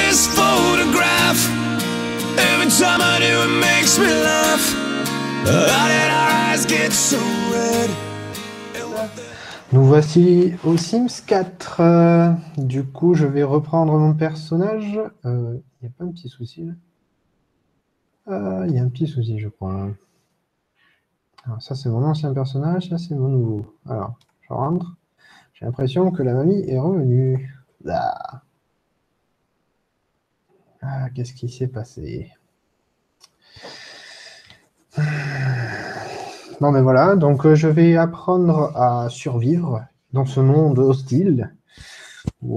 this photograph. Every time I do, it makes me laugh. How did our eyes get so red? Nous voici au Sims 4. Du coup, je vais reprendre mon personnage. Il n'y a pas un petit souci là? Il y a un petit souci, je crois. Alors, ça, c'est mon ancien personnage. Ça, c'est mon nouveau. Alors, je rentre. J'ai l'impression que la mamie est revenue. Qu'est-ce qui s'est passé? Bon, mais voilà. Donc, je vais apprendre à survivre dans ce monde hostile,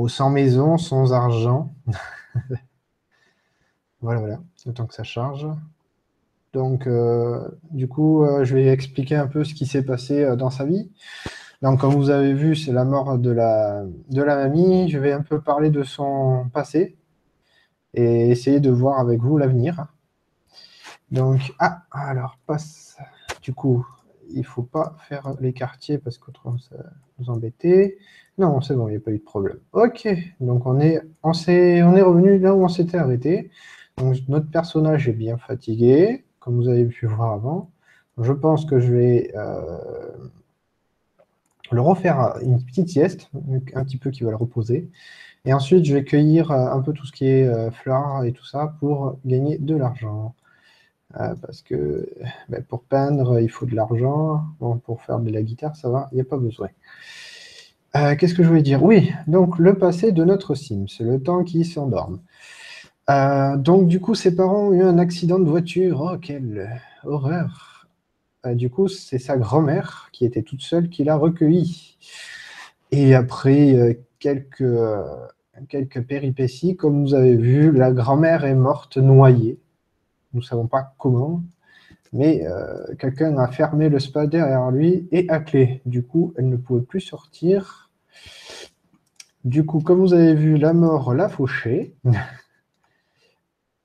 sans maison, sans argent. Voilà, le temps que ça charge. Donc, du coup, je vais expliquer un peu ce qui s'est passé dans sa vie. Donc, comme vous avez vu, c'est la mort de la mamie. Je vais un peu parler de son passé et essayer de voir avec vous l'avenir. Donc, alors, passe. Du coup, il ne faut pas faire les quartiers parce qu'autrement, ça va nous embêter. Non, c'est bon, il n'y a pas eu de problème. Ok, donc on est revenu là où on s'était arrêté. Donc, notre personnage est bien fatigué, comme vous avez pu voir avant. Je pense que je vais le refaire une petite sieste, un petit peu qui va le reposer. Et ensuite, je vais cueillir un peu tout ce qui est fleurs et tout ça pour gagner de l'argent. Parce que pour peindre, il faut de l'argent. Bon, pour faire de la guitare, ça va, il n'y a pas besoin. Qu'est-ce que je voulais dire? Oui, donc le passé de notre Sims, le temps qui s'endorme. Donc, du coup, ses parents ont eu un accident de voiture. Oh, quelle horreur! Du coup, c'est sa grand-mère qui était toute seule qui l'a recueilli. Et après quelques péripéties, comme vous avez vu, la grand-mère est morte noyée. Nous ne savons pas comment, mais quelqu'un a fermé le spa derrière lui et à clé. Du coup, elle ne pouvait plus sortir. Du coup, comme vous avez vu, la mort l'a fauché.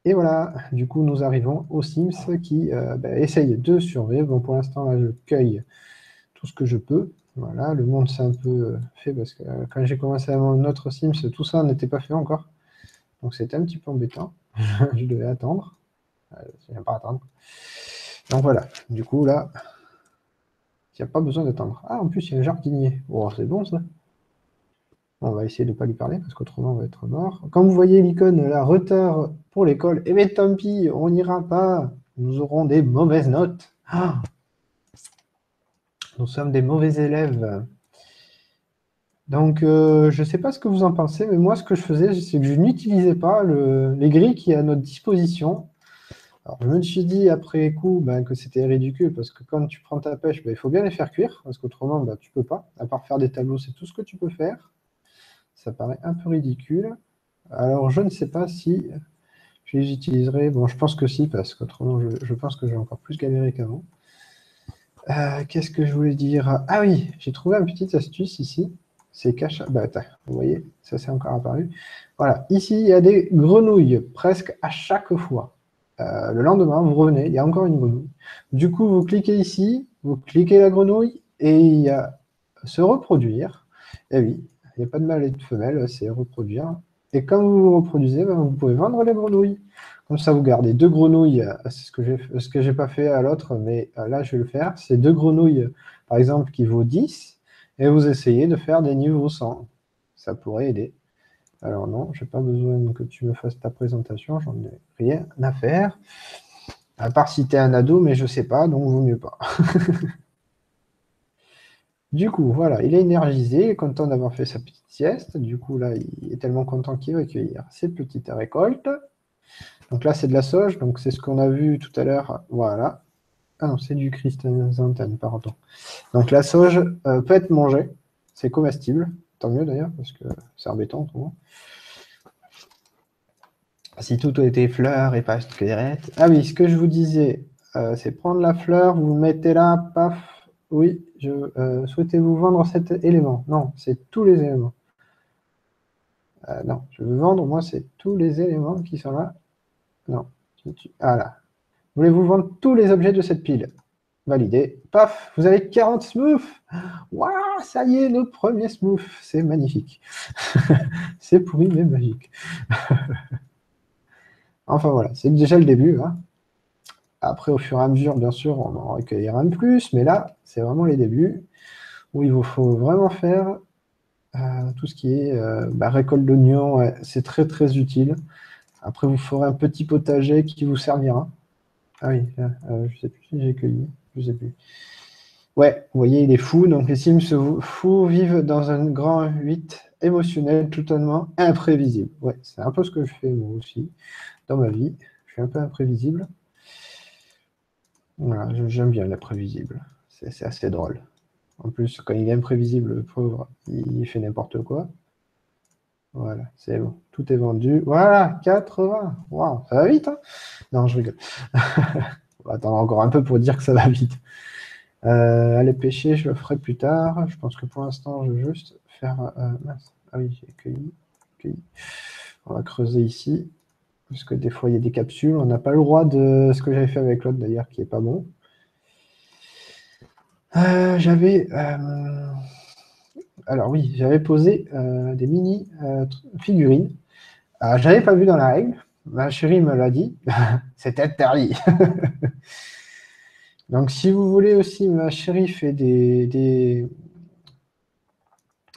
Et voilà, du coup, nous arrivons aux Sims qui essayent de survivre. Bon, pour l'instant, là, je cueille tout ce que je peux. Voilà, le monde s'est un peu fait parce que quand j'ai commencé à mon autre Sims, tout ça n'était pas fait encore. Donc, c'était un petit peu embêtant. Je devais attendre. Je ne viens pas attendre. Donc, voilà. Du coup, là, il n'y a pas besoin d'attendre. Ah, en plus, il y a un jardinier. Oh, c'est bon, ça. On va essayer de ne pas lui parler parce qu'autrement, on va être mort. Quand vous voyez l'icône, là, retard pour l'école, eh bien, tant pis, on n'ira pas. Nous aurons des mauvaises notes. Ah, nous sommes des mauvais élèves. Donc, je ne sais pas ce que vous en pensez, mais moi, ce que je faisais, c'est que je n'utilisais pas les grilles qui sont à notre disposition. Alors, je me suis dit après coup que c'était ridicule, parce que quand tu prends ta pêche, il faut bien les faire cuire, parce qu'autrement, tu ne peux pas. À part faire des tableaux, c'est tout ce que tu peux faire. Ça paraît un peu ridicule. Alors, je ne sais pas si je les utiliserai. Bon, je pense que si, parce qu'autrement, je pense que je vais encore plus galérer qu'avant. Qu'est-ce que je voulais dire? Ah oui, j'ai trouvé une petite astuce ici. C'est cache. Vous voyez, ça c'est encore apparu. Voilà, ici, il y a des grenouilles presque à chaque fois. Le lendemain, vous revenez, il y a encore une grenouille. Du coup, vous cliquez ici, vous cliquez la grenouille, et il y a se reproduire. Et oui, il n'y a pas de mâle et de femelle, c'est reproduire. Et quand vous vous reproduisez, vous pouvez vendre les grenouilles. Comme ça, vous gardez 2 grenouilles. C'est ce que j'ai pas fait à l'autre, mais là, je vais le faire. C'est 2 grenouilles, par exemple, qui vaut 10, et vous essayez de faire des niveaux 100. Ça pourrait aider. Alors non, j'ai pas besoin que tu me fasses ta présentation, j'en ai rien à faire. À part si tu es un ado, mais je sais pas, donc vaut mieux pas. Du coup, voilà, il est énergisé, content d'avoir fait sa petite sieste. Du coup, là, il est tellement content qu'il va cueillir ses petites récoltes. Donc là, c'est de la sauge, donc c'est ce qu'on a vu tout à l'heure. Voilà. Ah non, c'est du chrysanthème, pardon. Donc la sauge peut être mangée, c'est comestible. Tant mieux d'ailleurs, parce que c'est embêtant autrement. Si tout était fleurs et pas squelette. Ah oui, ce que je vous disais, c'est prendre la fleur, vous mettez là, paf. Oui, souhaitez-vous vendre cet élément? Non, c'est tous les éléments. Non, je veux vendre, moi, c'est tous les éléments qui sont là. Non. Ah là. Voulez-vous vendre tous les objets de cette pile? Validé. Paf, vous avez 40 smooths. Waouh, ça y est, notre premier smooth. C'est magnifique. C'est pourri, mais magique. Enfin voilà, c'est déjà le début. Hein. Après, au fur et à mesure, bien sûr, on en recueillera un plus, mais là, c'est vraiment les débuts où il vous faut vraiment faire tout ce qui est récolte d'oignons. Ouais, c'est très très utile. Après, vous ferez un petit potager qui vous servira. Ah oui, je sais plus si j'ai cueilli, je sais plus. Ouais, vous voyez, il est fou. Donc, les Sims fous vivent dans un grand 8 émotionnel totalement imprévisible. Ouais, c'est un peu ce que je fais moi aussi dans ma vie. Je suis un peu imprévisible. Voilà, j'aime bien l'imprévisible. C'est assez drôle. En plus, quand il est imprévisible, le pauvre, il fait n'importe quoi. Voilà, c'est bon. Tout est vendu. Voilà, 80. Waouh, ça va vite, hein? Non, je rigole. On va attendre encore un peu pour dire que ça va vite. Aller pêcher, je le ferai plus tard. Je pense que pour l'instant, je vais juste faire... mince. Ah oui, j'ai cueilli. On va creuser ici. Parce que des fois, il y a des capsules. On n'a pas le droit de ce que j'avais fait avec l'autre, d'ailleurs, qui est pas bon. J'avais... alors oui, j'avais posé des mini figurines. J'avais pas vu dans la règle. Ma chérie me l'a dit. C'est interdit. Donc, si vous voulez aussi, ma chérie fait des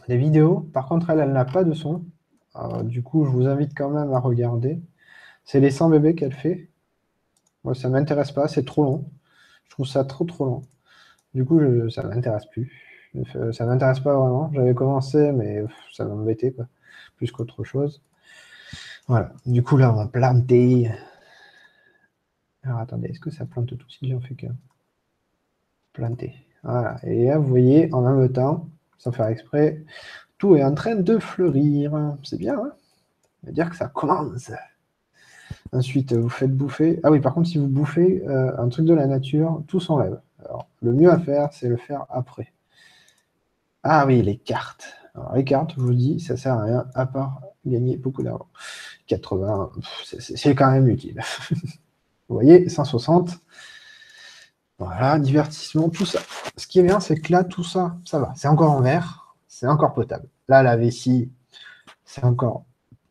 vidéos. Par contre, elle n'a pas de son. Du coup, je vous invite quand même à regarder. C'est les 100 bébés qu'elle fait. Moi, ça m'intéresse pas, c'est trop long. Je trouve ça trop long. Du coup, ça m'intéresse plus. Ça m'intéresse pas vraiment. J'avais commencé, mais ça m'embêtait, quoi. Plus qu'autre chose. Voilà. Du coup, là, on va planter. Alors, attendez, est-ce que ça plante tout si j'en fais qu'un? Planter. Voilà. Et là, vous voyez, en même temps, sans faire exprès, tout est en train de fleurir. C'est bien, hein? Ça veut dire que ça commence. Ensuite, vous faites bouffer. Ah oui, par contre, si vous bouffez un truc de la nature, tout s'enlève. Alors, le mieux à faire, c'est le faire après. Ah oui, les cartes. Alors, les cartes, je vous dis, ça sert à rien, à part gagner beaucoup d'argent. 80, c'est quand même utile. Vous voyez, 160. Voilà, divertissement, tout ça. Ce qui est bien, c'est que là, tout ça, ça va. C'est encore en vert, c'est encore potable. Là, la vessie, c'est encore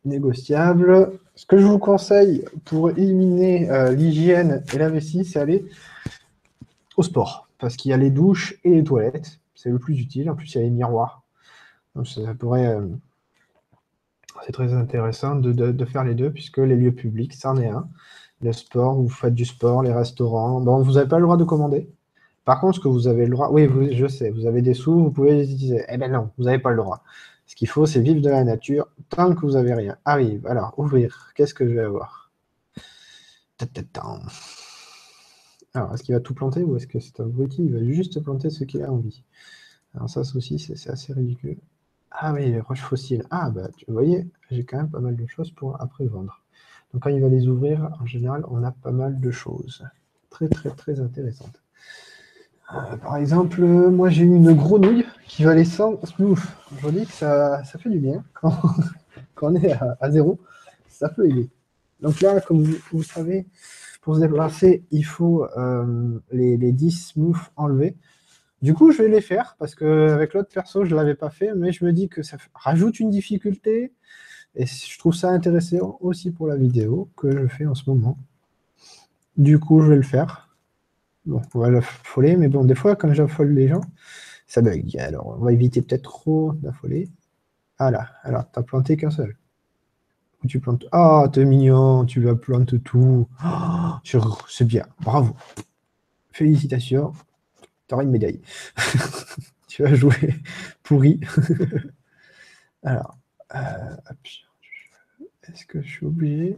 négociable. Ce que je vous conseille pour éliminer l'hygiène et la vessie, c'est aller au sport. Parce qu'il y a les douches et les toilettes. C'est le plus utile. En plus, il y a les miroirs. Donc, ça pourrait... c'est très intéressant de faire les deux, puisque les lieux publics, ça en est un. Le sport, vous faites du sport, les restaurants. Bon, vous n'avez pas le droit de commander. Par contre, ce que vous avez le droit... Oui, je sais, vous avez des sous, vous pouvez les utiliser. Eh bien non, vous n'avez pas le droit. Ce qu'il faut, c'est vivre de la nature tant que vous n'avez rien. Arrive, alors, ouvrir. Qu'est-ce que je vais avoir? Alors, est-ce qu'il va tout planter ou est-ce que c'est un abruti? Il va juste planter ce qu'il a envie. Alors ça aussi, c'est assez ridicule. Ah oui, les roches fossiles. Ah bah, vous voyez, j'ai quand même pas mal de choses pour après vendre. Donc quand il va les ouvrir, en général, on a pas mal de choses. Très, très, très intéressantes. Par exemple, moi j'ai eu une grenouille qui valait 100 smooth. Je vous dis que ça fait du bien. Quand on est à zéro, ça peut aider. Donc là, comme vous savez, pour se déplacer, il faut les 10 smooth enlevés. Du coup, je vais les faire parce qu'avec l'autre perso, je ne l'avais pas fait, mais je me dis que ça rajoute une difficulté et je trouve ça intéressant aussi pour la vidéo que je fais en ce moment. Du coup, je vais le faire. Bon, on va l'affoler, mais bon, des fois, quand j'affole les gens, ça bug. Alors, on va éviter peut-être trop d'affoler. Ah là, alors, t'as planté qu'un seul. Ou tu plantes... Ah, t'es mignon, tu vas planter tout. Oh, c'est bien, bravo. Félicitations, t'auras une médaille. Tu vas jouer pourri. Alors, est-ce que je suis obligé?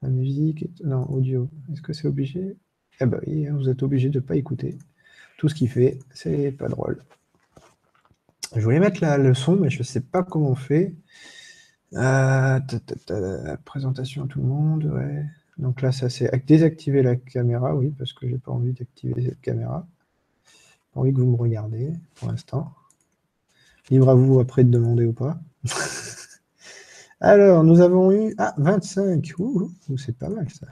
La musique, non, audio. Est-ce que c'est obligé? Eh ben oui, vous êtes obligé de ne pas écouter. Tout ce qu'il fait, c'est pas drôle. Je voulais mettre le son, mais je ne sais pas comment on fait. Présentation à tout le monde, ouais. Donc là, ça c'est désactiver la caméra, oui, parce que j'ai pas envie d'activer cette caméra. Pas envie que vous me regardez pour l'instant. Libre à vous après de demander ou pas. Alors, nous avons eu... Ah, 25. C'est pas mal, ça.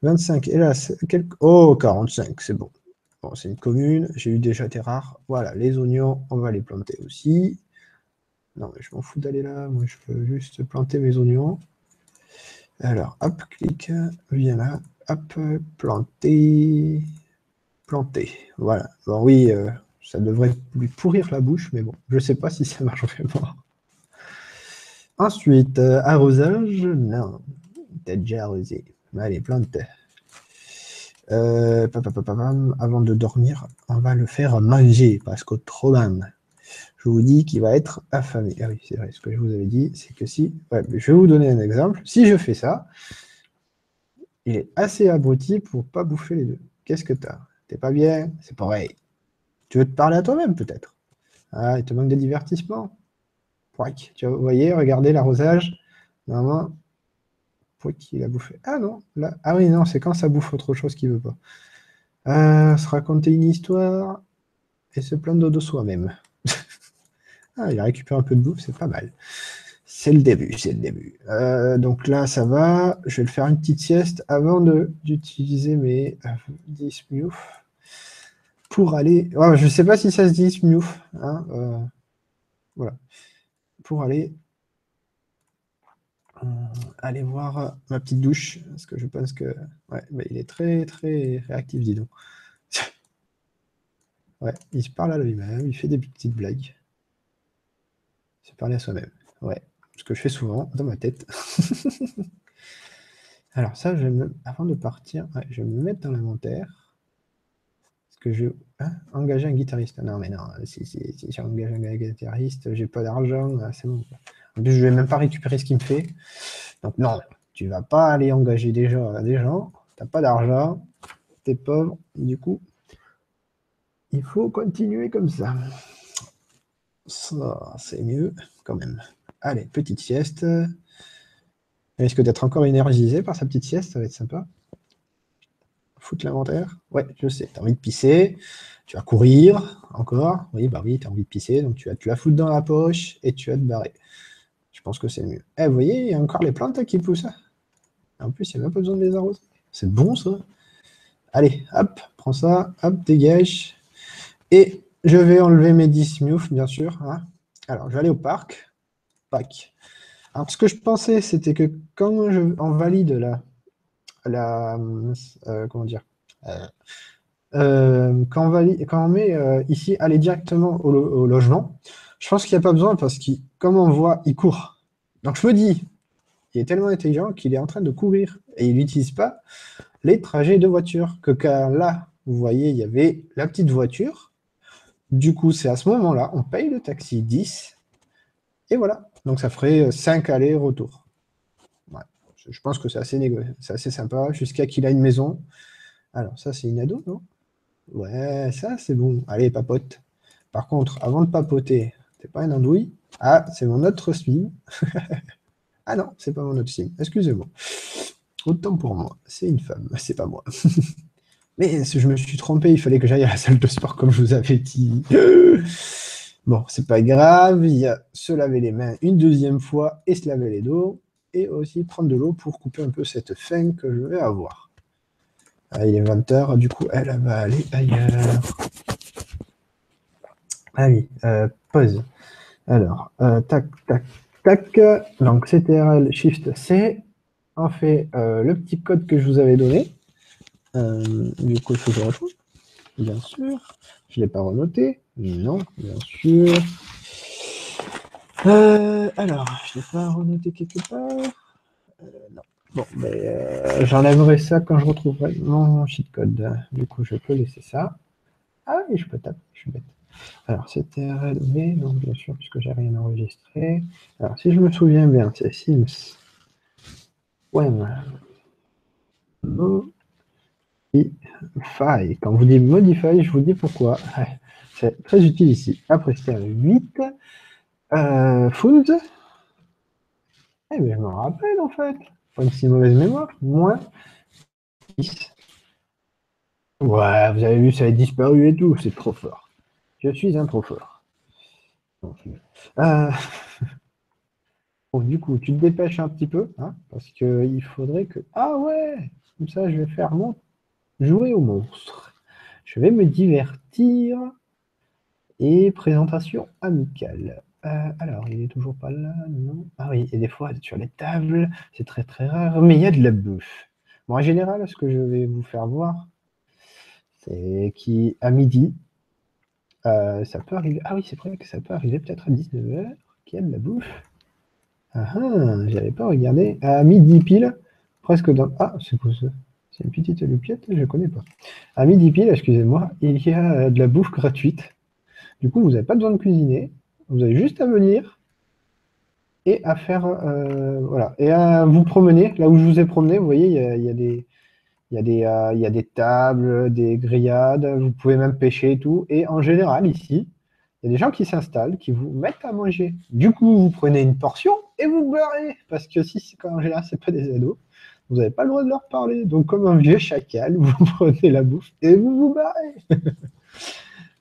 25. Hélas, oh, 45, c'est bon. Bon, c'est une commune. J'ai eu déjà des rares. Voilà, les oignons, on va les planter aussi. Non, mais je m'en fous d'aller là. Moi, je veux juste planter mes oignons. Alors, hop, clic, viens là, hop, planter, planter. Voilà. Bon, oui, ça devrait lui pourrir la bouche, mais bon, je ne sais pas si ça marche vraiment. Ensuite, arrosage, non, t'as déjà arrosé. Allez, plante. Avant de dormir, on va le faire manger, parce qu'autrement, je vous dis qu'il va être affamé. Ah oui, c'est vrai, ce que je vous avais dit, c'est que si... Ouais, je vais vous donner un exemple. Si je fais ça, il est assez abruti pour pas bouffer les deux. Qu'est-ce que t'as? T'es pas bien? C'est pareil. Tu veux te parler à toi-même, peut-être? Ah, il te manque de divertissement? Pouac. Tu vois, vous voyez, regardez l'arrosage. Normalement, pouac, il a bouffé. Ah non, là... Ah oui, non, c'est quand ça bouffe autre chose qu'il veut pas. Se raconter une histoire et se plaindre de soi-même. Ah, il a récupéré un peu de bouffe, c'est pas mal. C'est le début, c'est le début. Donc là, ça va. Je vais le faire une petite sieste avant d'utiliser mes 10 miouf pour aller... Ouais, je ne sais pas si ça se dit miouf. Hein, voilà. Pour aller voir ma petite douche. Parce que je pense que... Ouais, mais il est très, très réactif, dis donc. Ouais, il se parle à lui-même, il fait des petites blagues. Se parler à soi-même. Ouais, ce que je fais souvent dans ma tête. Alors ça, avant de partir, ouais, je vais me mettre dans l'inventaire. Est-ce que je... Hein, engager un guitariste? Non, mais non, si j'engage un guitariste, j'ai pas d'argent, c'est bon. En plus, je vais même pas récupérer ce qu'il me fait. Donc non, tu vas pas aller engager des gens, t'as pas d'argent, t'es pauvre, du coup, il faut continuer comme ça. Ça, c'est mieux, quand même. Allez, petite sieste. Elle risque d'être encore énergisé par sa petite sieste, ça va être sympa. Foutre l'inventaire. Ouais, je sais, tu as envie de pisser, tu vas courir encore. Oui, bah oui, tu as envie de pisser, donc tu vas te la foutre dans la poche et tu vas te barrer. Je pense que c'est mieux. Eh, vous voyez, il y a encore les plantes qui poussent. En plus, il n'y a même pas besoin de les arroser. C'est bon, ça. Allez, hop, prends ça, hop, dégage. Et je vais enlever mes 10 miouf, bien sûr. Hein. Alors, je vais aller au parc. Pack. Alors, ce que je pensais, c'était que quand on valide comment dire, quand on met ici aller directement au logement, je pense qu'il n'y a pas besoin parce que, comme on voit, il court. Donc je me dis, il est tellement intelligent qu'il est en train de courir et il n'utilise pas les trajets de voiture. Que là, vous voyez, il y avait la petite voiture. Du coup, c'est à ce moment-là, on paye le taxi 10 et voilà. Donc ça ferait 5 allers-retours. Ouais. Je pense que c'est assez sympa jusqu'à qu'il a une maison. Alors ça, c'est une ado, non? Ouais, ça, c'est bon. Allez, papote. Par contre, avant de papoter, t'es pas un andouille? Ah, c'est mon autre sim. Ah non, c'est pas mon autre sim. Excusez-moi. Autant pour moi. C'est une femme, c'est pas moi. Mais je me suis trompé, il fallait que j'aille à la salle de sport comme je vous avais dit. Bon, c'est pas grave. Il y a se laver les mains une deuxième fois et se laver les dos. Et aussi prendre de l'eau pour couper un peu cette faim que je vais avoir. Ah, il est 20h, du coup, elle va aller ailleurs. Ah oui, pause. Alors, tac, tac, tac. Donc, CTRL Shift C. On fait le petit code que je vous avais donné. Du coup, il faut que je retrouve. Bien sûr. Je ne l'ai pas renoté. Non, bien sûr. Alors, je ne l'ai pas renoté quelque part. Non. Bon, mais j'enlèverai ça quand je retrouverai mon cheat code. Du coup, je peux laisser ça. Ah oui, je peux taper, je suis bête. Alors, c'était RLV, donc bien sûr, puisque j'ai rien enregistré. Alors, si je me souviens bien, c'est Sims. Ouais, Modify. Quand vous dites Modify, je vous dis pourquoi. C'est très utile ici. Après, c'était 8. Foods. Eh bien, je me rappelle, en fait. Pas une si mauvaise mémoire. Moins 10. Ouais, vous avez vu, ça a disparu et tout. C'est trop fort. Je suis un trop fort. Euh... Bon, du coup, tu te dépêches un petit peu, hein, parce qu'il faudrait que... Ah ouais, comme ça, je vais faire jouer au monstre. Je vais me divertir. Et présentation amicale. Alors, il est toujours pas là, non? Ah oui, et des fois, sur les tables, c'est très très rare, mais il y a de la bouffe. Bon, en général, ce que je vais vous faire voir, c'est qu'à midi, ça peut arriver. Ah oui, c'est vrai que ça peut arriver peut-être à 19h, qu'il y a de la bouffe. Ah ah, j'avais pas regardé. À midi pile, presque dans. Ah, c'est quoi ça? C'est une petite loupiote, je connais pas. À midi pile, excusez-moi, il y a de la bouffe gratuite. Du coup, vous n'avez pas besoin de cuisiner. Vous avez juste à venir et à faire, voilà, et à vous promener. Là où je vous ai promené, vous voyez, il y a des, il y a des tables, des grillades. Vous pouvez même pêcher et tout. Et en général, ici, il y a des gens qui s'installent, qui vous mettent à manger. Du coup, vous prenez une portion et vous beurrez. Parce que si, en général, c'est pas des ados, vous n'avez pas le droit de leur parler. Donc, comme un vieux chacal, vous prenez la bouffe et vous vous barrez.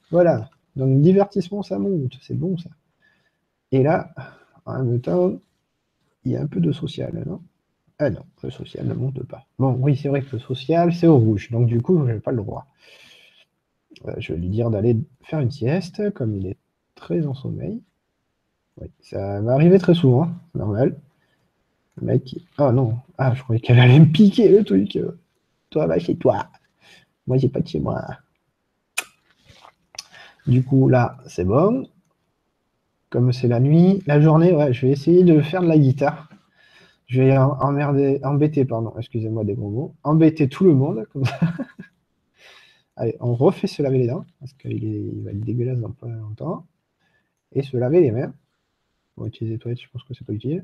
Voilà. Donc, divertissement, ça monte. C'est bon, ça. Et là, en même temps, il y a un peu de social, non? Ah non, le social ne monte pas. Bon, oui, c'est vrai que le social, c'est au rouge. Donc, du coup, je n'ai pas le droit. Je vais lui dire d'aller faire une sieste, comme il est très en sommeil. Oui, ça va arriver très souvent, normal. Le mec, ah non, ah, je croyais qu'elle allait me piquer le truc. Toi, va chez toi. Moi, j'ai pas de chez moi. Du coup, là, c'est bon. Comme c'est la nuit, la journée, ouais, je vais essayer de faire de la guitare. Je vais embêter, pardon, excusez-moi des gros mots, embêter tout le monde, comme ça. Allez, on refait se laver les dents, parce il va être dégueulasse dans pas longtemps. Et se laver les mains. On va utiliser les toilettes, je pense que c'est pas utile.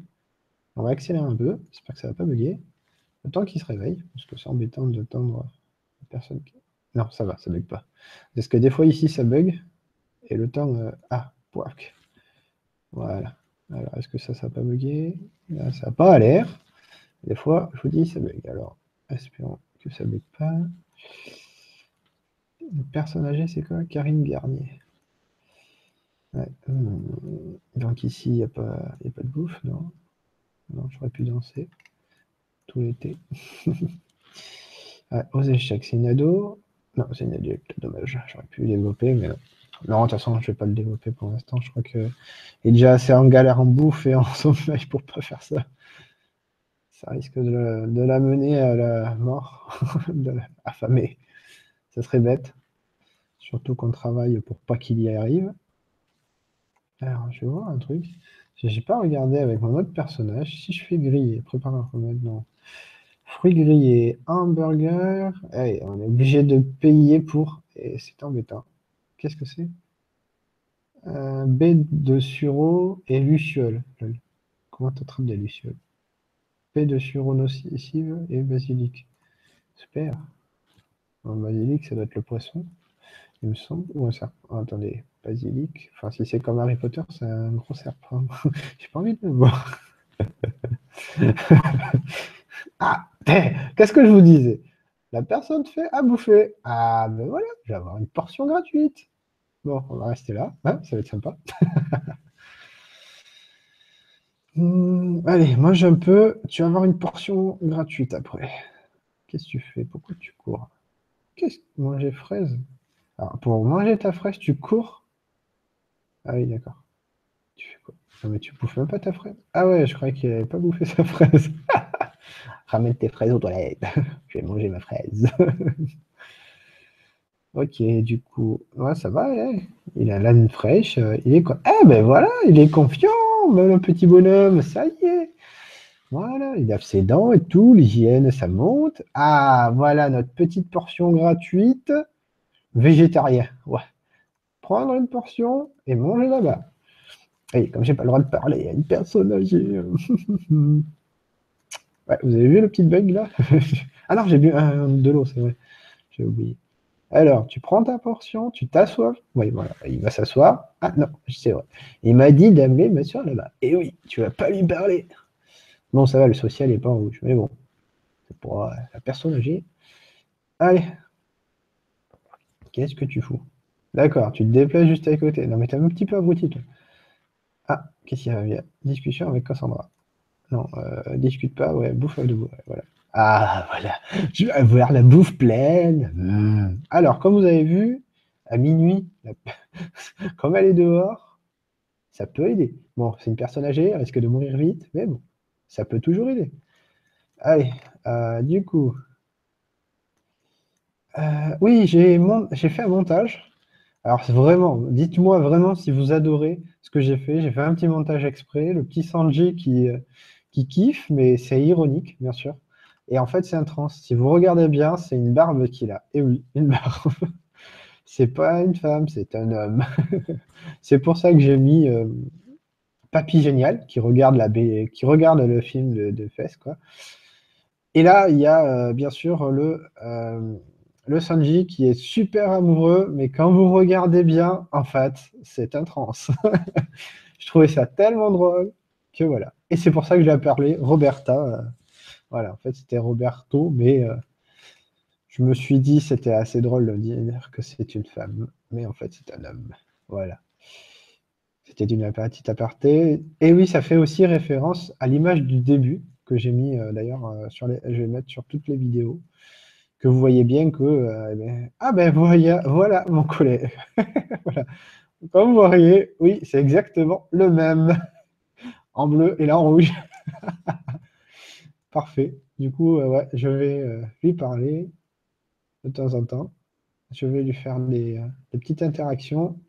On va accélérer un peu, j'espère que ça va pas bugger. Le temps qu'il se réveille, parce que c'est embêtant de tendre la personne. Non, ça va, ça bug pas. Parce que des fois ici ça bug, et le temps. Ah, pouac. Voilà. Alors, est-ce que ça va pas bugger? Là, ça n'a pas l'air. Des fois, je vous dis, ça bug. Alors, espérons que ça bug pas. Une personne âgée, c'est quoi? Karine Garnier. Ouais. Donc ici, il n'y a pas de bouffe, non? Non, j'aurais pu danser tout l'été. Ouais, aux échecs, c'est une ado. Non, c'est une adulte, dommage. J'aurais pu le développer, mais non. Non, de toute façon, je vais pas le développer pour l'instant. Je crois qu'il est déjà assez en galère en bouffe et en sommeil pour pas faire ça. Ça risque de la mener à la mort, de la affamée. Ça serait bête. Surtout qu'on travaille pour pas qu'il y arrive. Alors, je vais voir un truc. J'ai pas regardé avec mon autre personnage. Si je fais griller, prépare un remède, non. Fruits grillés, hamburger. Allez, on est obligé de payer pour. Et c'est embêtant. Qu'est-ce que c'est? Baie de sureau et luciole. Comment t'attrapes des lucioles? Baie de sureau nocive et basilic. Super. En basilic, ça doit être le poisson, il me semble. Ou ça. Oh, attendez, basilic. Enfin, si c'est comme Harry Potter, c'est un gros serpent. J'ai pas envie de le voir. Ah, qu'est-ce que je vous disais? La personne fait à bouffer. Ah, ben voilà, je vais avoir une portion gratuite. Bon, on va rester là, hein, ça va être sympa. Allez, mange un peu, tu vas avoir une portion gratuite après. Qu'est-ce que tu fais? Pourquoi tu cours? Qu'est-ce que manger fraise? Alors, pour manger ta fraise, tu cours? Ah oui, d'accord. Tu fais quoi? Non, mais tu bouffes même pas ta fraise? Ah ouais, je croyais qu'il n'avait pas bouffé sa fraise. Ramène tes fraises aux toilettes. Je vais manger ma fraise. Ok, du coup, ouais, ça va, hein. Il a l'âne fraîche. Il est quoi? Eh ben voilà, il est confiant, le petit bonhomme. Ça y est. Voilà, il lave ses dents et tout, l'hygiène, ça monte. Ah, voilà notre petite portion gratuite. Végétarien, ouais. Prendre une portion et manger là-bas. Et comme j'ai pas le droit de parler, il y a une personne âgée. Ouais, vous avez vu le petit bug là? Ah non, j'ai bu de l'eau, c'est vrai. J'ai oublié. Alors, tu prends ta portion, tu t'assois. Oui, voilà, il va s'asseoir. Ah non, c'est vrai. Il m'a dit d'amener monsieur là-bas. Et oui, tu vas pas lui parler. Bon, ça va, le social n'est pas en rouge. Mais bon, c'est pour la personne âgée. Allez, qu'est-ce que tu fous? D'accord, tu te déplaces juste à côté. Non, mais t'es un petit peu abruti, toi. Ah, qu'est-ce qu'il y a? Discussion avec Cassandra. Non, discute pas, ouais, bouffe avec debout, ouais, voilà. Ah, voilà, je vais avoir la bouffe pleine. Alors, comme vous avez vu, à minuit, comme elle est dehors, Ça peut aider. Bon, c'est une personne âgée, elle risque de mourir vite, mais bon, ça peut toujours aider. Allez, du coup, oui, j'ai fait un montage. Alors, c'est vraiment, dites-moi vraiment si vous adorez ce que j'ai fait. J'ai fait un petit montage exprès, le petit Sanji qui kiffe, mais c'est ironique, bien sûr. Et en fait, c'est un trans. Si vous regardez bien, c'est une barbe qu'il a. Et oui, une barbe. C'est pas une femme, c'est un homme. C'est pour ça que j'ai mis Papy Génial, qui regarde le film de fesses, quoi. Et là, il y a bien sûr le Sanji qui est super amoureux, mais quand vous regardez bien, en fait, c'est un trans. Je trouvais ça tellement drôle que voilà. Et c'est pour ça que je l'ai appelé Roberta. Voilà, en fait, c'était Roberto, mais je me suis dit c'était assez drôle de dire que c'est une femme, mais en fait, c'est un homme. Voilà. C'était une petite aparté. Et oui, ça fait aussi référence à l'image du début que j'ai mis d'ailleurs je vais mettre sur toutes les vidéos, que vous voyez bien que ah ben voilà mon collègue. Voilà. Comme vous voyez, oui, c'est exactement le même en bleu et là en rouge. Parfait. Du coup, ouais, je vais lui parler de temps en temps. Je vais lui faire des petites interactions.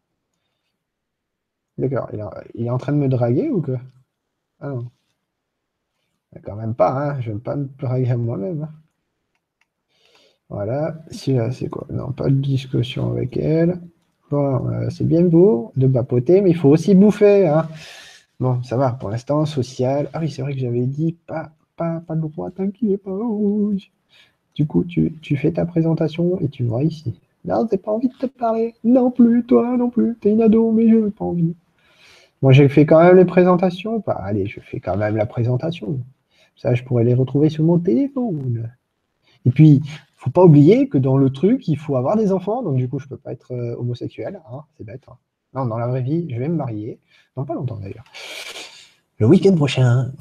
D'accord. Il est en train de me draguer ou quoi? Ah non. Quand même pas, hein. Je ne vais pas me draguer à moi-même, hein. Voilà. Celui-là, c'est quoi? Non, pas de discussion avec elle. Bon, c'est bien beau de papoter, mais il faut aussi bouffer, hein. Bon, ça va, pour l'instant, social. Ah oui, c'est vrai que j'avais dit pas le droit tant qu'il n'est pas rouge. Du coup, tu fais ta présentation et tu vois ici. Non, j'ai pas envie de te parler. Non plus, toi non plus. T'es une ado, mais je n'ai pas envie. Moi, j'ai fait quand même les présentations. Bah, allez, je fais quand même la présentation. Ça, je pourrais les retrouver sur mon téléphone. Et puis, faut pas oublier que dans le truc, il faut avoir des enfants. Donc, du coup, je peux pas être homosexuel, hein, c'est bête, hein. Non, dans la vraie vie, je vais me marier. Dans pas longtemps, d'ailleurs. Le week-end prochain.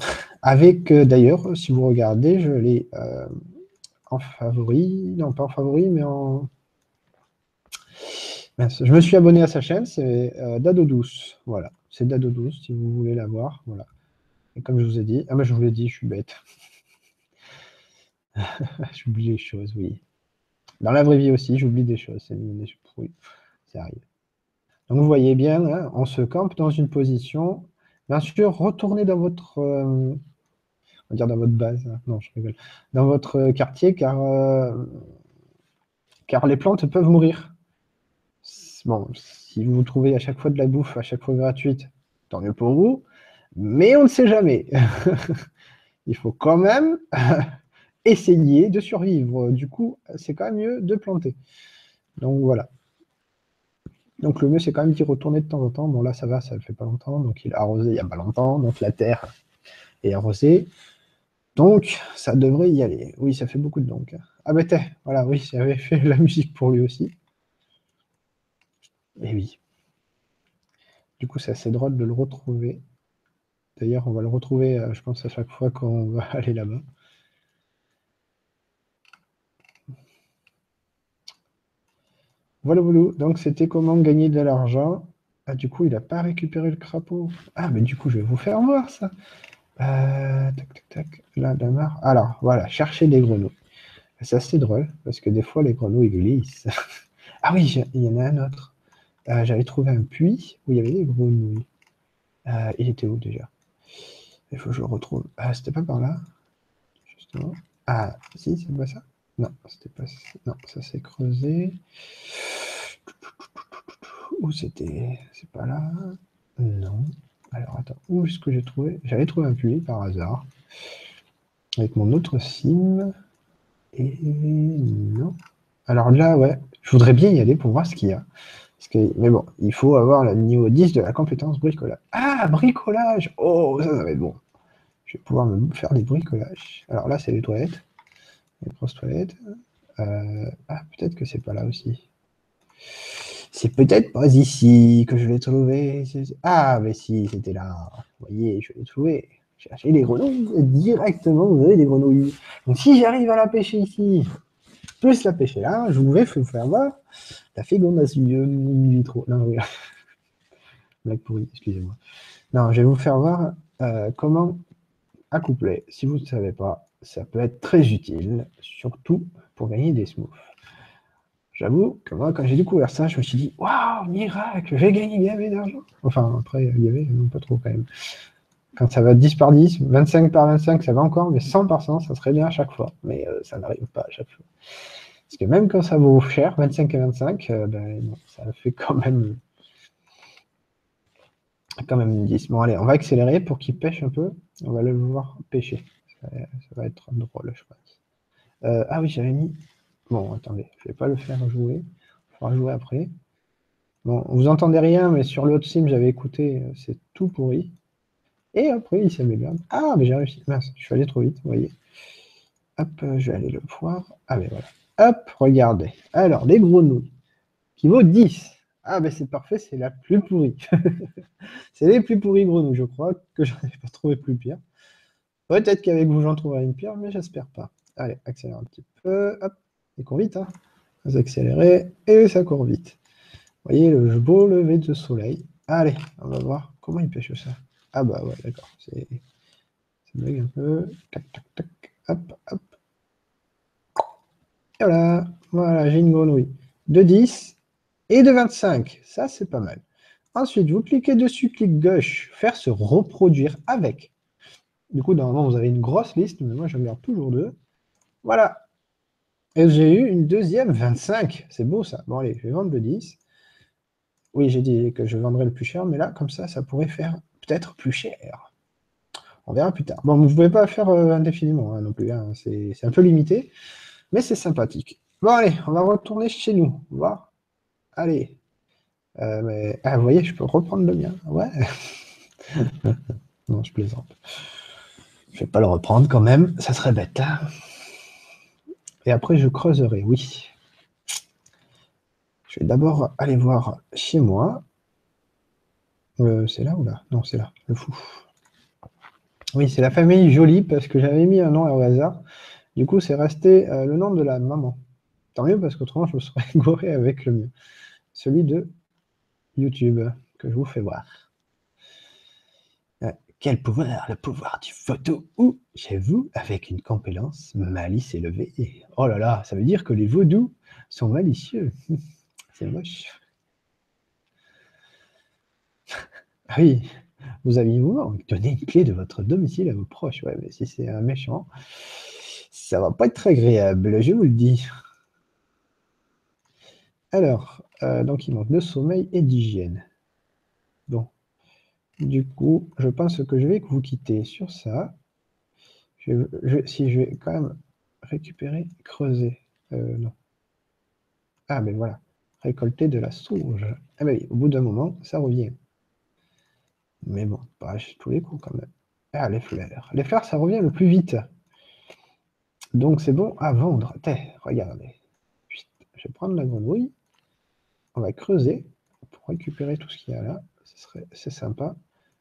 Avec, d'ailleurs, si vous regardez, je l'ai en favori. Non, pas en favori, mais en... Mince, je me suis abonné à sa chaîne, c'est Dado Douce. Voilà, c'est Dado Douce, si vous voulez la voir. Voilà. Et comme je vous ai dit... Ah, mais je vous l'ai dit, je suis bête. J'oublie les choses, oui. Dans la vraie vie aussi, j'oublie des choses. Oui, ça arrive. Donc vous voyez bien, hein, on se campe dans une position. Bien sûr, retournez dans votre, on va dire dans votre base. Hein. Non, je rigole. Dans votre quartier, car les plantes peuvent mourir. Bon, si vous trouvez à chaque fois de la bouffe, à chaque fois gratuite, tant mieux pour vous. Mais on ne sait jamais. Il faut quand même essayer de survivre. Du coup, c'est quand même mieux de planter. Donc voilà. Donc le mieux, c'est quand même d'y retourner de temps en temps. Bon, là, ça va, ça ne fait pas longtemps. Donc il a arrosé il n'y a pas longtemps. Donc la terre est arrosée. Donc ça devrait y aller. Oui, ça fait beaucoup de donc. Ah ben voilà, oui, j'avais fait la musique pour lui aussi. Et oui. Du coup, c'est assez drôle de le retrouver. D'ailleurs, on va le retrouver, je pense, à chaque fois qu'on va aller là-bas. Voilà, voilà. Donc c'était comment gagner de l'argent. Ah, du coup, il n'a pas récupéré le crapaud. Ah, mais du coup, je vais vous faire voir ça. Tac, tac, tac. Là, Damar. Alors, voilà, chercher des grenouilles. C'est assez drôle, parce que des fois, les grenouilles glissent. Ah oui, il y en a un autre. J'avais trouvé un puits où il y avait des grenouilles. Il était où déjà? Il faut que je le retrouve. Ah, c'était pas par là, justement. Ah, si, c'est pas ça? Non, c'était pas ça. Non, ça s'est creusé. Où c'était? C'est pas là? Non. Alors, attends, où est-ce que j'ai trouvé? J'avais trouvé un puits par hasard. Avec mon autre sim. Et non. Alors là, ouais, je voudrais bien y aller pour voir ce qu'il y a. Mais bon, il faut avoir le niveau 10 de la compétence bricolage. Ah, bricolage! Oh, ça va être bon. Je vais pouvoir me faire des bricolages. Alors là, c'est les toilettes. Les grosses toilettes. Ah, peut-être que c'est pas là aussi. C'est peut-être pas ici que je l'ai trouvé. Ah, mais si, c'était là. Vous voyez, je l'ai trouvé. Cherchez les grenouilles. Directement, vous avez des grenouilles. Donc si j'arrive à la pêcher ici, plus la pêcher là, je vais vous faire voir la fécondation in vitro. Non, oui. blague pourrie, excusez-moi. Non, je vais vous faire voir comment accoupler. Si vous ne savez pas, ça peut être très utile, surtout pour gagner des smooths. J'avoue que moi, quand j'ai découvert ça, je me suis dit, waouh, miracle, je vais gagner gavé d'argent. Enfin, après, gavé, non pas trop quand même. Quand ça va 10 par 10, 25 par 25, ça va encore, mais 100 par 100, ça serait bien à chaque fois. Mais ça n'arrive pas à chaque fois. Parce que même quand ça vaut cher, 25 et 25, ben, non, ça fait quand même 10. Bon, allez, on va accélérer pour qu'il pêche un peu. On va le voir pêcher. Ça va être drôle, je pense. Ah oui, j'avais mis... Bon, attendez, je ne vais pas le faire jouer. Il faudra jouer après. Bon, vous entendez rien, mais sur l'autre sim, j'avais écouté, c'est tout pourri. Et après, il s'améliore. Ah, mais j'ai réussi. Mince, je suis allé trop vite, vous voyez. Hop, je vais aller le voir. Ah, mais voilà. Hop, regardez. Alors, des grenouilles qui vaut 10. Ah, ben c'est parfait, c'est la plus pourrie. C'est les plus pourries grenouilles, je crois, que j'en ai pas trouvé plus pire. Peut-être qu'avec vous, j'en trouverai une pire, mais j'espère pas. Allez, accélère un petit peu. Hop, il court vite, hein. Vous accélérez, et ça court vite. Vous voyez le beau lever de soleil. Allez, on va voir comment il pêche ça. Ah bah ouais, d'accord. C'est bug un peu. Tac, tac, tac. Hop, hop. Et voilà, j'ai une grenouille de 10 et de 25. Ça, c'est pas mal. Ensuite, vous cliquez dessus, clic gauche, faire se reproduire avec. Du coup, normalement, vous avez une grosse liste, mais moi, je garde toujours 2. Voilà. Et j'ai eu une deuxième 25. C'est beau, ça. Bon, allez, je vais vendre le 10. Oui, j'ai dit que je vendrais le plus cher, mais là, comme ça pourrait faire peut-être plus cher. On verra plus tard. Bon, vous ne pouvez pas faire indéfiniment non plus. Hein. C'est un peu limité, mais c'est sympathique. Bon, allez, on va retourner chez nous. Voir. Allez. Mais... Ah, vous voyez, je peux reprendre le mien. Ouais. Non, je plaisante. Je vais pas le reprendre quand même. Ça serait bête. Hein. Et après, je creuserai, oui. Je vais d'abord aller voir chez moi. C'est là ou là? Non, c'est là, le fou. Oui, c'est la famille Jolie, parce que j'avais mis un nom au hasard. Du coup, c'est resté le nom de la maman. Tant mieux, parce qu'autrement, je me serais goré avec le mien. Celui de YouTube, que je vous fais voir. Quel pouvoir? Le pouvoir du photo ou chez vous, avec une compétence malice élevée. Oh là là, ça veut dire que les vaudous sont malicieux. C'est moche. Ah oui, vous aviez-vous donné une clé de votre domicile à vos proches? Ouais, mais si c'est un méchant, ça va pas être très agréable, je vous le dis. Alors, donc il manque de sommeil et d'hygiène. Bon, du coup, je pense que je vais vous quitter sur ça. Si je vais quand même récupérer, creuser. Non. Ah, ben voilà. Récolter de la sauge. Ah ben oui, au bout d'un moment, ça revient. Mais bon, pas tous les coups quand même. Ah, les fleurs. Les fleurs, ça revient le plus vite. Donc c'est bon à vendre. Regardez. Je vais prendre la grenouille. On va creuser pour récupérer tout ce qu'il y a là. C'est sympa.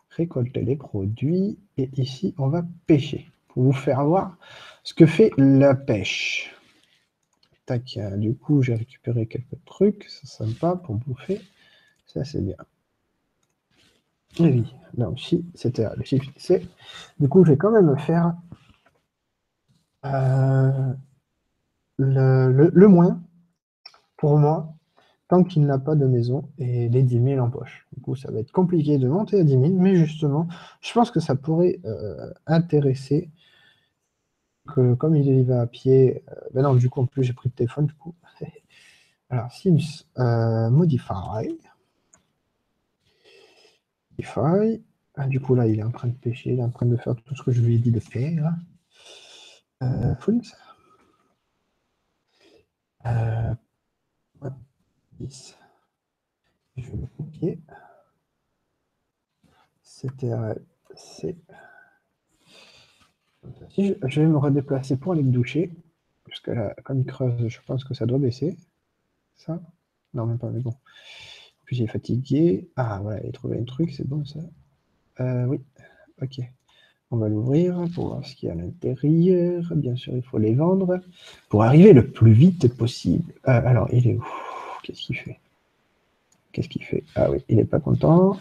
Récolter les produits. Et ici, on va pêcher. Pour vous faire voir ce que fait la pêche. Tac, du coup, j'ai récupéré quelques trucs. C'est sympa pour bouffer. Ça, c'est bien. Et oui, donc si c'était le chiffre C. Du coup, je vais quand même faire le moins pour moi tant qu'il n'a pas de maison et les 10 000 en poche. Du coup, ça va être compliqué de monter à 10 000, mais justement, je pense que ça pourrait intéresser que comme il y va à pied, ben non, du coup, en plus, j'ai pris le téléphone, du coup. Alors, Sims, Modify. Ah, du coup, là, il est en train de pêcher, il est en train de faire tout ce que je lui ai dit de faire. Full. 10. Je vais le copier. C'était C. Si je vais me redéplacer pour aller me doucher, parce que là, comme il creuse, je pense que ça doit baisser. Ça? Non, même pas, mais bon. En plus, il est fatigué. Ah, voilà, il a trouvé un truc, c'est bon ça. Oui, ok. On va l'ouvrir pour voir ce qu'il y a à l'intérieur. Bien sûr, il faut les vendre pour arriver le plus vite possible. Alors, il est où? Qu'est-ce qu'il fait? Qu'est-ce qu'il fait? Ah oui, il n'est pas content.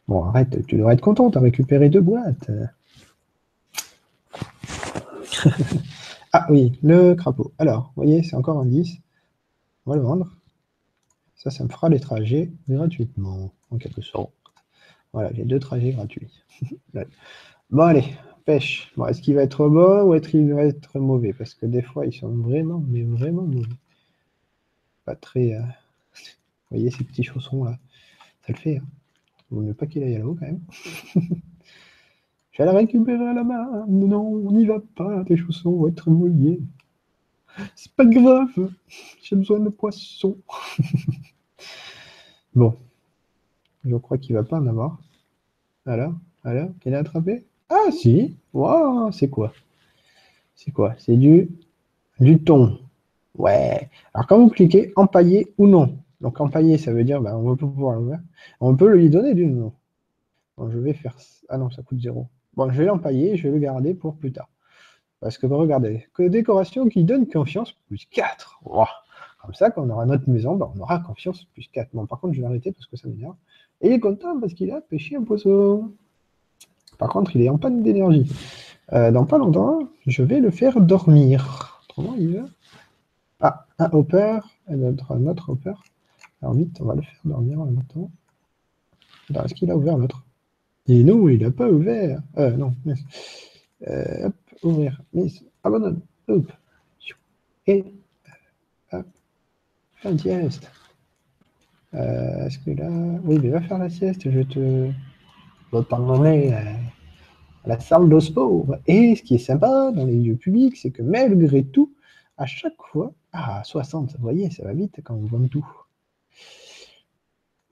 Bon, arrête, tu devrais être content, tu as récupéré 2 boîtes. Ah oui, le crapaud. Alors, vous voyez, c'est encore un 10. On va le vendre. Ça me fera les trajets gratuitement, en quelque sorte. Voilà, j'ai 2 trajets gratuits. Bon, allez, pêche. Bon, est-ce qu'il va être bon ou il va être mauvais? Parce que des fois, ils sont vraiment, mais vraiment mauvais. Pas très... Vous voyez ces petits chaussons là? Ça le fait, hein. Vaut mieux pas qu'il aille là-haut, quand même. Je vais la récupérer à la main. Non, on n'y va pas, tes chaussons vont être mouillés. C'est pas grave, j'ai besoin de poissons. Bon, je crois qu'il va pas en avoir. Alors, il a attrapé? Ah si, wow, c'est quoi? C'est quoi? C'est du thon. Ouais. Alors quand vous cliquez empailler ou non. Donc empailler, ça veut dire on va pouvoir l'ouvrir. On peut lui donner du nom. Bon, je vais faire. Ah non, ça coûte 0. Bon, je vais l'empailler, je vais le garder pour plus tard. Parce que regardez, que décoration qui donne confiance, plus 4. Wow. Comme ça, quand on aura notre maison, on aura confiance, plus 4. Bon, par contre, je vais arrêter parce que ça m'énerve. Et il est content parce qu'il a pêché un poisson. Par contre, il est en panne d'énergie. Dans pas longtemps, je vais le faire dormir. Autrement, il veut. Ah, un hopper, et un autre hopper. Alors vite, on va le faire dormir en même temps. Alors, est-ce qu'il a ouvert l'autre? Et non, il n'a pas ouvert. Non. Hop, ouvrir. Miss, abandonne. Hop. Et hop, fin de sieste. Est-ce que là... Oui, mais va faire la sieste, je vais t'emmener à la salle de sport. Et ce qui est sympa dans les lieux publics, c'est que malgré tout, à chaque fois... Ah, 60, vous voyez, ça va vite quand on vend tout.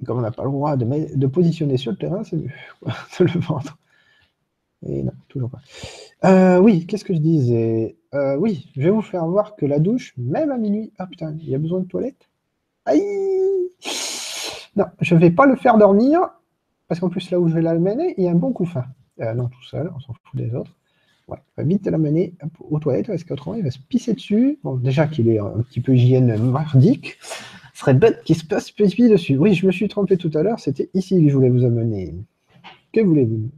Comme on n'a pas le droit de positionner sur le terrain, c'est mieux de le vendre. Et non, toujours pas. Oui, qu'est-ce que je disais? Oui, je vais vous faire voir que la douche, même à minuit... Ah putain, il y a besoin de toilette? Aïe! Non, je ne vais pas le faire dormir, parce qu'en plus, là où je vais l'amener, il y a un bon couffin. Non, tout seul, on s'en fout des autres. Ouais, on va vite l'amener aux toilettes, parce qu'autrement, il va se pisser dessus. Bon, déjà qu'il est un petit peu hygiène mardique, ce serait bête qu'il se passe pipi dessus. Oui, je me suis trompé tout à l'heure, c'était ici que je voulais vous amener. Que voulez-vous?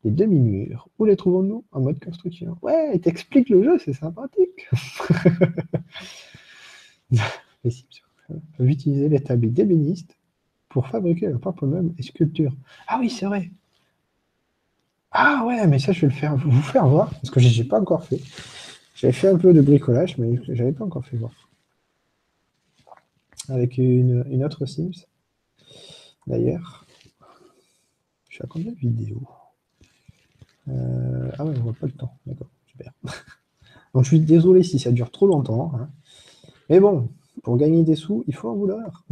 Les demi-murs. Où les trouvons-nous? En mode construction. Ouais, il t'explique le jeu, c'est sympathique. Les Sims peuvent utiliser l'établi d'ébéniste pour fabriquer leurs propres meubles et sculptures. Ah oui, c'est vrai. Ah ouais, mais ça, je vais vous faire voir, parce que je n'ai pas encore fait. J'avais fait un peu de bricolage, mais je n'avais pas encore fait voir. Avec une autre Sims. D'ailleurs, je suis à combien de vidéos? Ah ouais, on voit pas le temps. D'accord, super. Donc je suis désolé si ça dure trop longtemps. Hein. Mais bon, pour gagner des sous, il faut en vouloir.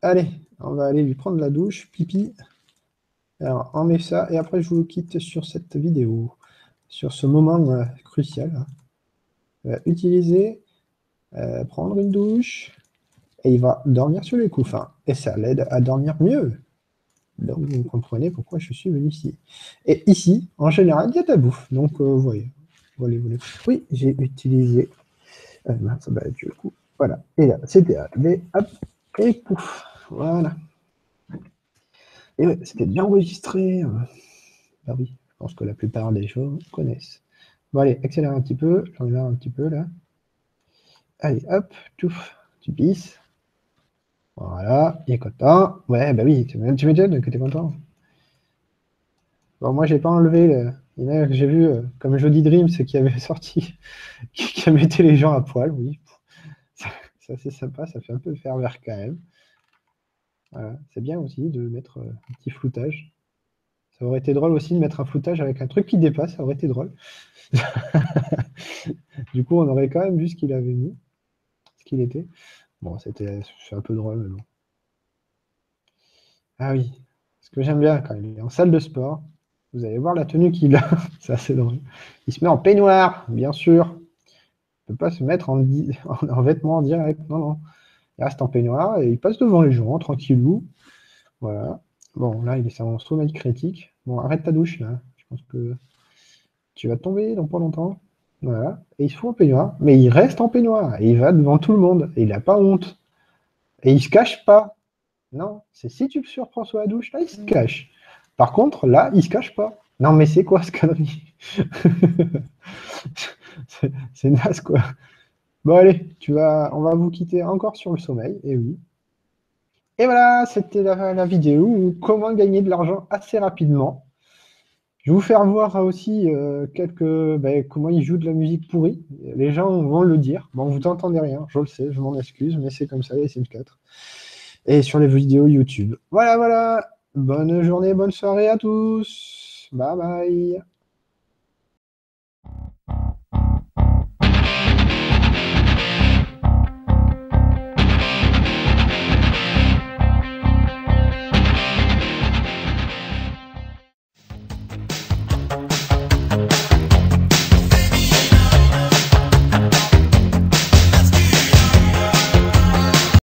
Allez, on va aller lui prendre la douche, pipi. Alors, on met ça, et après je vous quitte sur cette vidéo, sur ce moment crucial. Utiliser, prendre une douche, et il va dormir sur les couffins. Et ça l'aide à dormir mieux. Donc vous comprenez pourquoi je suis venu ici. Et ici, en général, il y a de la bouffe. Donc, vous voyez. Oui, j'ai utilisé... mince, bah, du coup, voilà. Et là, c'était arrivé, hop, et pouf. Voilà. Et ouais, c'était bien enregistré. Bah oui, je pense que la plupart des gens connaissent. Bon, allez, accélère un petit peu. J'en ai un petit peu, là. Allez, hop, touf, tu pisses. Voilà, il est content. Ouais, bah oui, tu m'étonnes que tu es content. Bon, moi, j'ai pas enlevé. Il y en a que j'ai vu, comme Jody Dream, ce qui avait sorti, qui mettait les gens à poil, oui. Ça c'est sympa, ça fait un peu pervers quand même. Voilà. C'est bien aussi de mettre un petit floutage. Ça aurait été drôle aussi de mettre un floutage avec un truc qui dépasse, ça aurait été drôle. Du coup, on aurait quand même vu ce qu'il avait mis, ce qu'il était. Bon, c'est un peu drôle, mais bon. Ah oui, ce que j'aime bien quand il est en salle de sport, vous allez voir la tenue qu'il a, c'est assez drôle. Il se met en peignoir, bien sûr. Il ne peut pas se mettre en vêtements en direct, non, non. Il reste en peignoir et il passe devant les gens, tranquillou. Voilà. Bon, là, il est un sommeil critique. Bon, arrête ta douche, là. Je pense que tu vas tomber dans pas longtemps. Voilà. Et il se fout en peignoir. Mais il reste en peignoir. Et il va devant tout le monde. Et il n'a pas honte. Et il se cache pas. Non, c'est si tu le surprends sous la douche, là, il se cache. Par contre, là, il se cache pas. Non, mais c'est quoi ce connerie? C'est naze, quoi. Bon, allez, on va vous quitter encore sur le sommeil, et oui. Et voilà, c'était la vidéo comment gagner de l'argent assez rapidement. Je vais vous faire voir aussi comment ils jouent de la musique pourrie. Les gens vont le dire. Bon, vous n'entendez rien, je le sais, je m'en excuse, mais c'est comme ça, et c'est le 4. Et sur les vidéos YouTube. Voilà, voilà. Bonne journée, bonne soirée à tous. Bye bye.